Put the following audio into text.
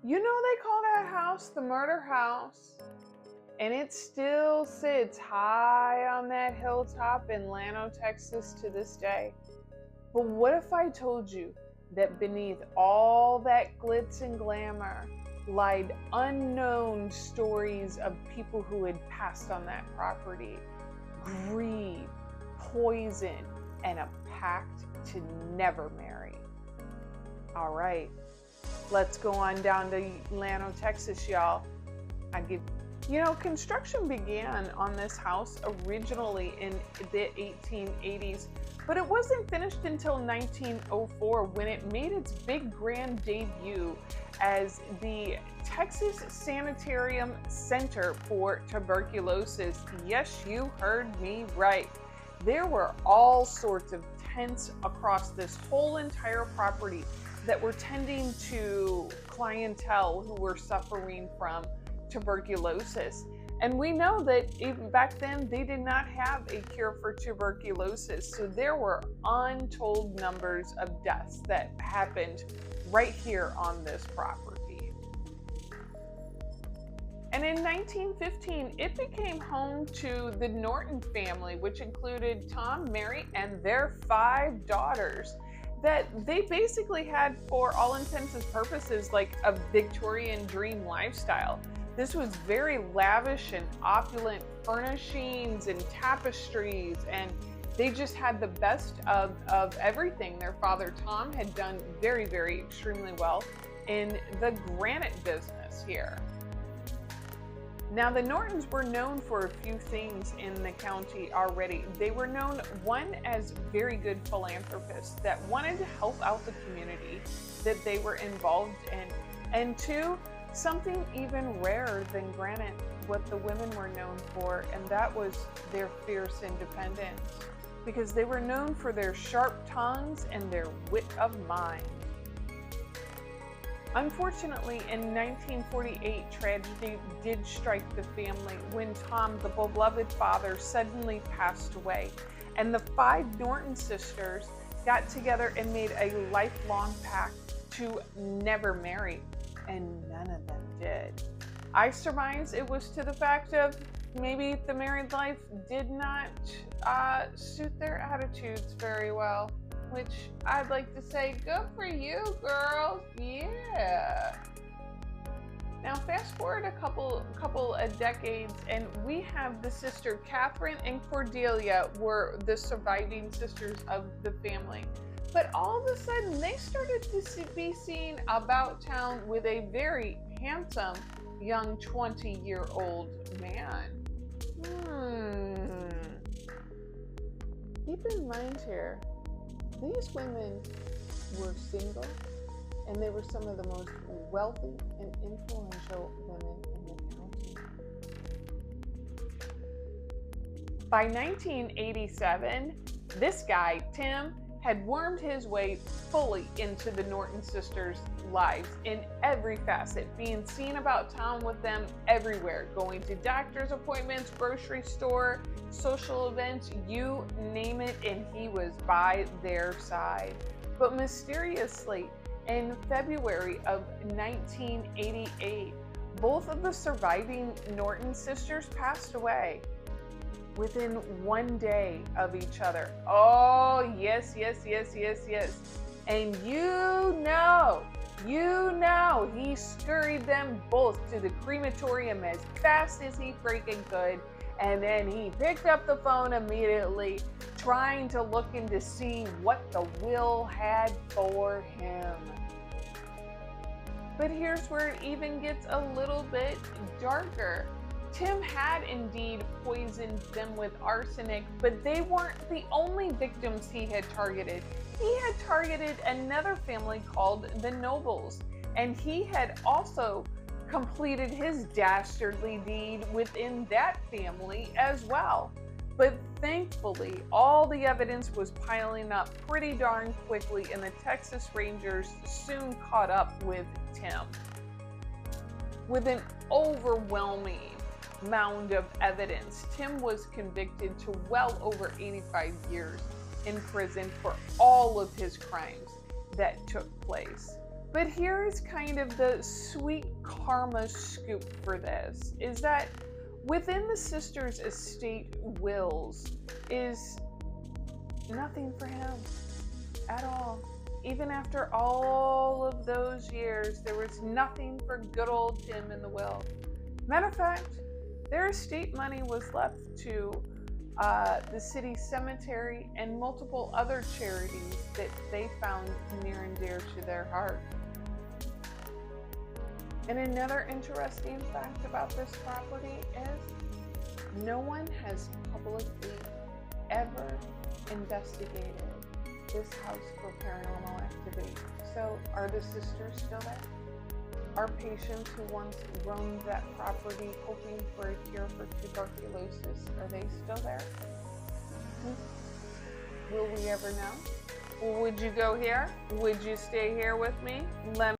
You know, they call that house the murder house, and it still sits high on that hilltop in Llano, Texas to this day. But what if I told you that beneath all that glitz and glamour lied unknown stories of people who had passed on that property? Greed, poison, and a pact to never marry. All right, let's go on down to Llano, Texas, y'all. Construction began on this house originally in the 1880s, but it wasn't finished until 1904 when it made its big grand debut as the Texas Sanitarium Center for Tuberculosis. Yes, you heard me right. There were all sorts of tents across this whole entire property that were tending to clientele who were suffering from tuberculosis. And we know that even back then they did not have a cure for tuberculosis. So there were untold numbers of deaths that happened right here on this property. And in 1915, it became home to the Norton family, which included Tom, Mary, and their 5 daughters that they basically had, for all intents and purposes, like a Victorian dream lifestyle. This was very lavish and opulent furnishings and tapestries, and they just had the best of everything. Their father, Tom, had done very, very extremely well in the granite business here. Now, the Nortons were known for a few things in the county already. They were known, one, as very good philanthropists that wanted to help out the community that they were involved in, and 2, something even rarer than granite, what the women were known for, and that was their fierce independence, because they were known for their sharp tongues and their wit of mind. Unfortunately, in 1948, tragedy did strike the family when Tom, the beloved father, suddenly passed away, and the 5 Norton sisters got together and made a lifelong pact to never marry, and none of them did. I surmise it was to the fact of maybe the married life did not suit their attitudes very well, which I'd like to say, good for you, girls. Yeah. Now, fast forward a couple of decades, and we have the sister Catherine and Cordelia were the surviving sisters of the family. But all of a sudden, they started to be seen about town with a very handsome young 20-year-old man. Keep in mind here, these women were single, and they were some of the most wealthy and influential women in the county. By 1987, this guy, Tim, had wormed his way fully into the Norton sisters' lives in every facet, being seen about town with them everywhere, going to doctor's appointments, grocery store, social events, you name it, and he was by their side. But mysteriously, in February of 1988, both of the surviving Norton sisters passed away within 1 day of each other. Oh, yes. And he scurried them both to the crematorium as fast as he freaking could. And then he picked up the phone immediately, trying to look in to see what the will had for him. But here's where it even gets a little bit darker. Tim had indeed poisoned them with arsenic, but they weren't the only victims he had targeted. He had targeted another family called the Nobles, and he had also completed his dastardly deed within that family as well. But thankfully, all the evidence was piling up pretty darn quickly, and the Texas Rangers soon caught up with Tim. With an overwhelming mound of evidence, Tim was convicted to well over 85 years in prison for all of his crimes that took place. But here is kind of the sweet karma scoop for this, is that within the sisters' estate wills is nothing for him at all. Even after all of those years, there was nothing for good old Tim in the will. Matter of fact, their estate money was left to the city cemetery and multiple other charities that they found near and dear to their heart. And another interesting fact about this property is no one has publicly ever investigated this house for paranormal activity. So are the sisters still there? Are patients who once roamed that property hoping for a cure for tuberculosis, are they still there? Will we ever know? Would you go here? Would you stay here with me? Let